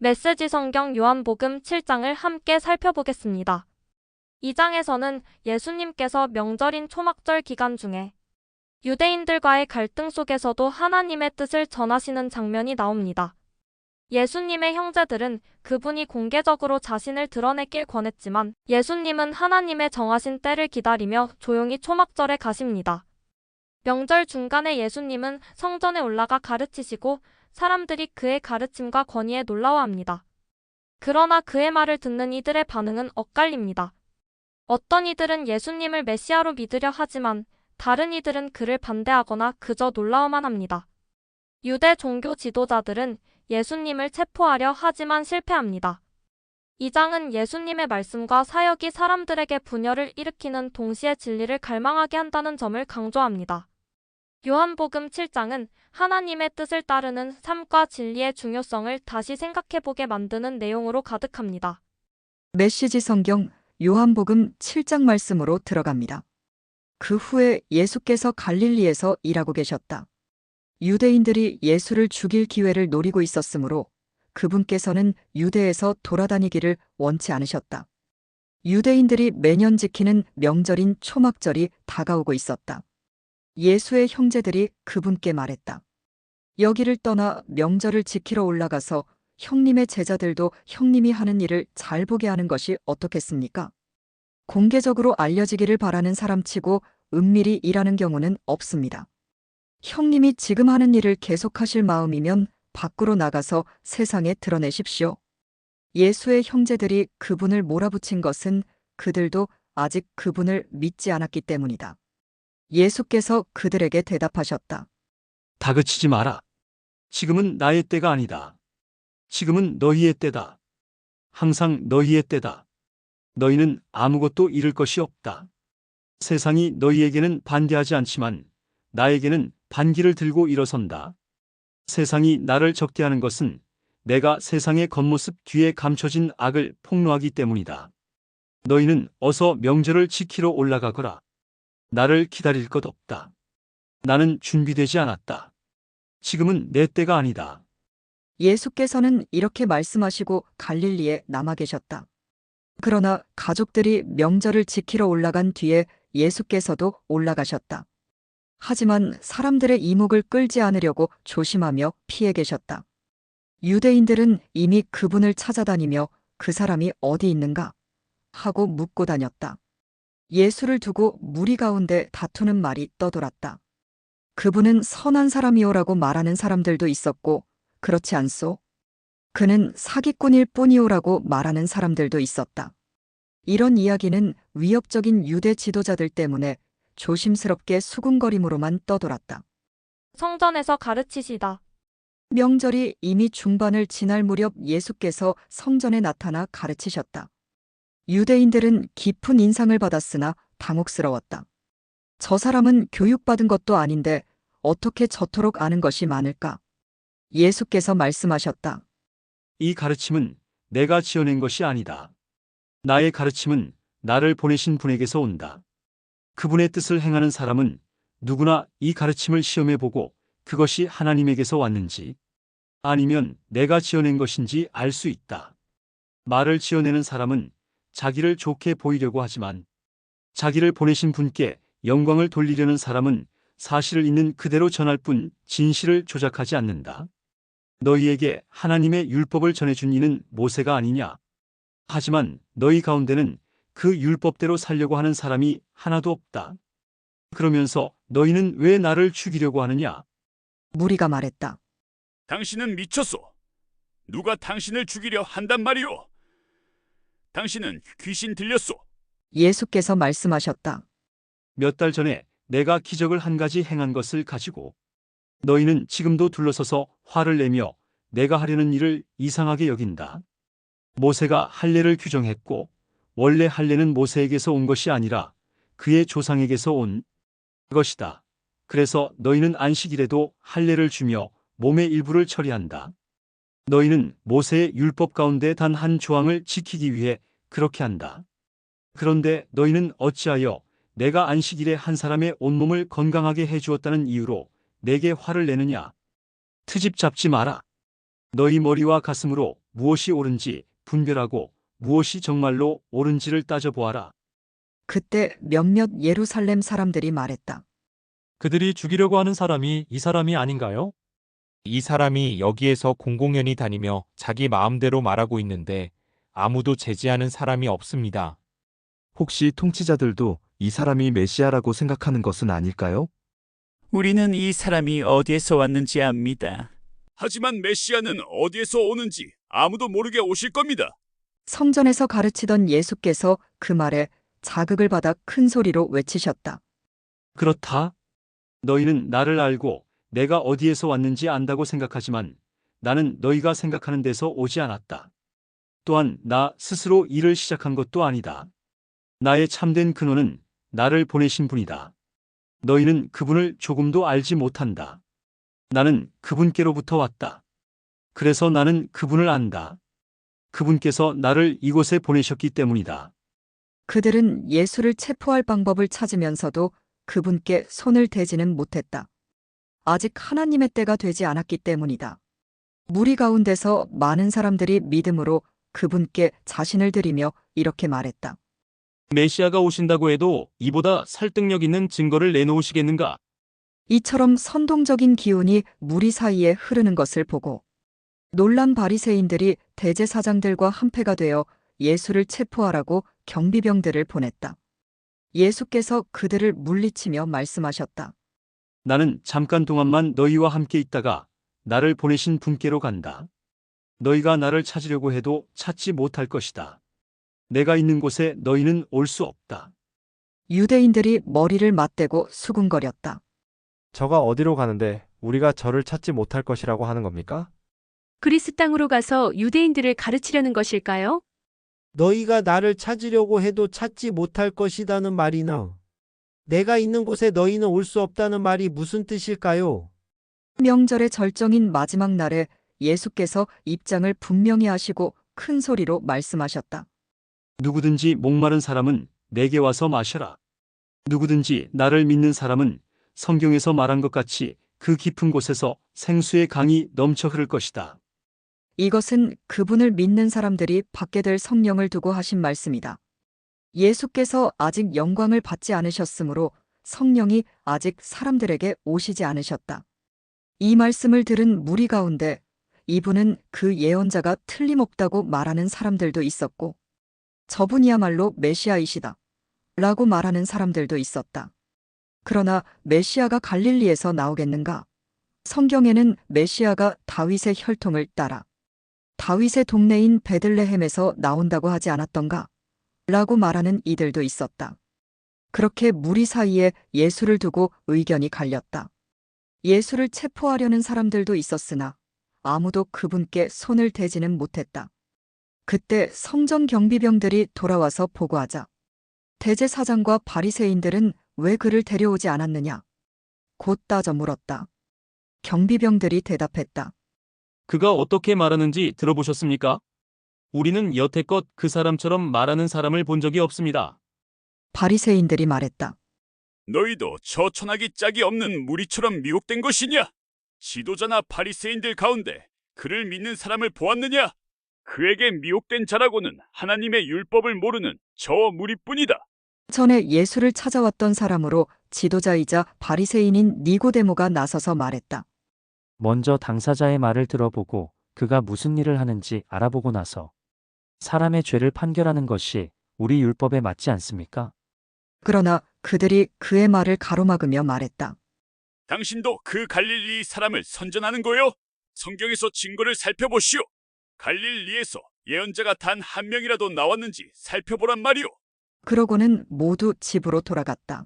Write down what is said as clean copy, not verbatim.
메시지 성경 요한복음 7장을 함께 살펴보겠습니다. 이 장에서는 예수님께서 명절인 초막절 기간 중에 유대인들과의 갈등 속에서도 하나님의 뜻을 전하시는 장면이 나옵니다. 예수님의 형제들은 그분이 공개적으로 자신을 드러내길 권했지만 예수님은 하나님의 정하신 때를 기다리며 조용히 초막절에 가십니다. 명절 중간에 예수님은 성전에 올라가 가르치시고 사람들이 그의 가르침과 권위에 놀라워합니다. 그러나 그의 말을 듣는 이들의 반응은 엇갈립니다. 어떤 이들은 예수님을 메시아로 믿으려 하지만 다른 이들은 그를 반대하거나 그저 놀라워만 합니다. 유대 종교 지도자들은 예수님을 체포하려 하지만 실패합니다. 이 장은 예수님의 말씀과 사역이 사람들에게 분열을 일으키는 동시에 진리를 갈망하게 한다는 점을 강조합니다. 요한복음 7장은 하나님의 뜻을 따르는 삶과 진리의 중요성을 다시 생각해보게 만드는 내용으로 가득합니다. 메시지 성경 요한복음 7장 말씀으로 들어갑니다. 그 후에 예수께서 갈릴리에서 일하고 계셨다. 유대인들이 예수를 죽일 기회를 노리고 있었으므로 그분께서는 유대에서 돌아다니기를 원치 않으셨다. 유대인들이 매년 지키는 명절인 초막절이 다가오고 있었다. 예수의 형제들이 그분께 말했다. 여기를 떠나 명절을 지키러 올라가서 형님의 제자들도 형님이 하는 일을 잘 보게 하는 것이 어떻겠습니까? 공개적으로 알려지기를 바라는 사람치고 은밀히 일하는 경우는 없습니다. 형님이 지금 하는 일을 계속하실 마음이면 밖으로 나가서 세상에 드러내십시오. 예수의 형제들이 그분을 몰아붙인 것은 그들도 아직 그분을 믿지 않았기 때문이다. 예수께서 그들에게 대답하셨다. 다그치지 마라. 지금은 나의 때가 아니다. 지금은 너희의 때다. 항상 너희의 때다. 너희는 아무것도 잃을 것이 없다. 세상이 너희에게는 반대하지 않지만 나에게는 반기를 들고 일어선다. 세상이 나를 적대하는 것은 내가 세상의 겉모습 뒤에 감춰진 악을 폭로하기 때문이다. 너희는 어서 명절을 지키러 올라가거라. 나를 기다릴 것 없다. 나는 준비되지 않았다. 지금은 내 때가 아니다. 예수께서는 이렇게 말씀하시고 갈릴리에 남아 계셨다. 그러나 가족들이 명절을 지키러 올라간 뒤에 예수께서도 올라가셨다. 하지만 사람들의 이목을 끌지 않으려고 조심하며 피해 계셨다. 유대인들은 이미 그분을 찾아다니며 그 사람이 어디 있는가 하고 묻고 다녔다. 예수를 두고 무리 가운데 다투는 말이 떠돌았다. 그분은 선한 사람이오라고 말하는 사람들도 있었고 그렇지 않소? 그는 사기꾼일 뿐이오라고 말하는 사람들도 있었다. 이런 이야기는 위협적인 유대 지도자들 때문에 조심스럽게 수군거림으로만 떠돌았다. 성전에서 가르치시다. 명절이 이미 중반을 지날 무렵 예수께서 성전에 나타나 가르치셨다. 유대인들은 깊은 인상을 받았으나 당혹스러웠다. 저 사람은 교육받은 것도 아닌데 어떻게 저토록 아는 것이 많을까? 예수께서 말씀하셨다. 이 가르침은 내가 지어낸 것이 아니다. 나의 가르침은 나를 보내신 분에게서 온다. 그분의 뜻을 행하는 사람은 누구나 이 가르침을 시험해 보고 그것이 하나님에게서 왔는지 아니면 내가 지어낸 것인지 알 수 있다. 말을 지어내는 사람은 자기를 좋게 보이려고 하지만 자기를 보내신 분께 영광을 돌리려는 사람은 사실을 있는 그대로 전할 뿐 진실을 조작하지 않는다. 너희에게 하나님의 율법을 전해준 이는 모세가 아니냐? 하지만 너희 가운데는 그 율법대로 살려고 하는 사람이 하나도 없다. 그러면서 너희는 왜 나를 죽이려고 하느냐? 무리가 말했다. 당신은 미쳤소. 누가 당신을 죽이려 한단 말이오? 당신은 귀신 들렸소. 예수께서 말씀하셨다. 몇 달 전에 내가 기적을 한 가지 행한 것을 가지고 너희는 지금도 둘러서서 화를 내며 내가 하려는 일을 이상하게 여긴다. 모세가 할례를 규정했고 원래 할례는 모세에게서 온 것이 아니라 그의 조상에게서 온 것이다. 그래서 너희는 안식일에도 할례를 주며 몸의 일부를 처리한다. 너희는 모세의 율법 가운데 단 한 조항을 지키기 위해 그렇게 한다. 그런데 너희는 어찌하여 내가 안식일에 한 사람의 온몸을 건강하게 해주었다는 이유로 내게 화를 내느냐? 트집 잡지 마라. 너희 머리와 가슴으로 무엇이 옳은지 분별하고 무엇이 정말로 옳은지를 따져보아라. 그때 몇몇 예루살렘 사람들이 말했다. 그들이 죽이려고 하는 사람이 이 사람이 아닌가요? 이 사람이 여기에서 공공연히 다니며 자기 마음대로 말하고 있는데 아무도 제지하는 사람이 없습니다. 혹시 통치자들도 이 사람이 메시아라고 생각하는 것은 아닐까요? 우리는 이 사람이 어디에서 왔는지 압니다. 하지만 메시아는 어디에서 오는지 아무도 모르게 오실 겁니다. 성전에서 가르치던 예수께서 그 말에 자극을 받아 큰 소리로 외치셨다. 그렇다. 너희는 나를 알고 내가 어디에서 왔는지 안다고 생각하지만 나는 너희가 생각하는 데서 오지 않았다. 또한 나 스스로 일을 시작한 것도 아니다. 나의 참된 근원은 나를 보내신 분이다. 너희는 그분을 조금도 알지 못한다. 나는 그분께로부터 왔다. 그래서 나는 그분을 안다. 그분께서 나를 이곳에 보내셨기 때문이다. 그들은 예수를 체포할 방법을 찾으면서도 그분께 손을 대지는 못했다. 아직 하나님의 때가 되지 않았기 때문이다. 무리 가운데서 많은 사람들이 믿음으로 그분께 자신을 드리며 이렇게 말했다. 메시아가 오신다고 해도 이보다 설득력 있는 증거를 내놓으시겠는가? 이처럼 선동적인 기운이 무리 사이에 흐르는 것을 보고 놀란 바리새인들이 대제사장들과 한패가 되어 예수를 체포하라고 경비병들을 보냈다. 예수께서 그들을 물리치며 말씀하셨다. 나는 잠깐 동안만 너희와 함께 있다가 나를 보내신 분께로 간다. 너희가 나를 찾으려고 해도 찾지 못할 것이다. 내가 있는 곳에 너희는 올 수 없다. 유대인들이 머리를 맞대고 수군거렸다. 저가 어디로 가는데 우리가 저를 찾지 못할 것이라고 하는 겁니까? 그리스 땅으로 가서 유대인들을 가르치려는 것일까요? 너희가 나를 찾으려고 해도 찾지 못할 것이다는 말이나 내가 있는 곳에 너희는 올 수 없다는 말이 무슨 뜻일까요? 명절의 절정인 마지막 날에 예수께서 입장을 분명히 하시고 큰 소리로 말씀하셨다. 누구든지 목마른 사람은 내게 와서 마셔라. 누구든지 나를 믿는 사람은 성경에서 말한 것 같이 그 깊은 곳에서 생수의 강이 넘쳐 흐를 것이다. 이것은 그분을 믿는 사람들이 받게 될 성령을 두고 하신 말씀이다. 예수께서 아직 영광을 받지 않으셨으므로 성령이 아직 사람들에게 오시지 않으셨다. 이 말씀을 들은 무리 가운데 이분은 그 예언자가 틀림없다고 말하는 사람들도 있었고 저분이야말로 메시아이시다 라고 말하는 사람들도 있었다. 그러나 메시아가 갈릴리에서 나오겠는가? 성경에는 메시아가 다윗의 혈통을 따라 다윗의 동네인 베들레헴에서 나온다고 하지 않았던가? 라고 말하는 이들도 있었다. 그렇게 무리 사이에 예수를 두고 의견이 갈렸다. 예수를 체포하려는 사람들도 있었으나 아무도 그분께 손을 대지는 못했다. 그때 성전 경비병들이 돌아와서 보고하자 대제사장과 바리새인들은 왜 그를 데려오지 않았느냐? 곧 따져 물었다. 경비병들이 대답했다. 그가 어떻게 말하는지 들어보셨습니까? 우리는 여태껏 그 사람처럼 말하는 사람을 본 적이 없습니다. 바리새인들이 말했다. 너희도 저 천하기 짝이 없는 무리처럼 미혹된 것이냐? 지도자나 바리새인들 가운데 그를 믿는 사람을 보았느냐? 그에게 미혹된 자라고는 하나님의 율법을 모르는 저 무리뿐이다. 전에 예수를 찾아왔던 사람으로 지도자이자 바리새인인 니고데모가 나서서 말했다. 먼저 당사자의 말을 들어보고 그가 무슨 일을 하는지 알아보고 나서 사람의 죄를 판결하는 것이 우리 율법에 맞지 않습니까? 그러나 그들이 그의 말을 가로막으며 말했다. 당신도 그 갈릴리 사람을 선전하는 거요? 성경에서 증거를 살펴보시오. 갈릴리에서 예언자가 단 한 명이라도 나왔는지 살펴보란 말이오. 그러고는 모두 집으로 돌아갔다.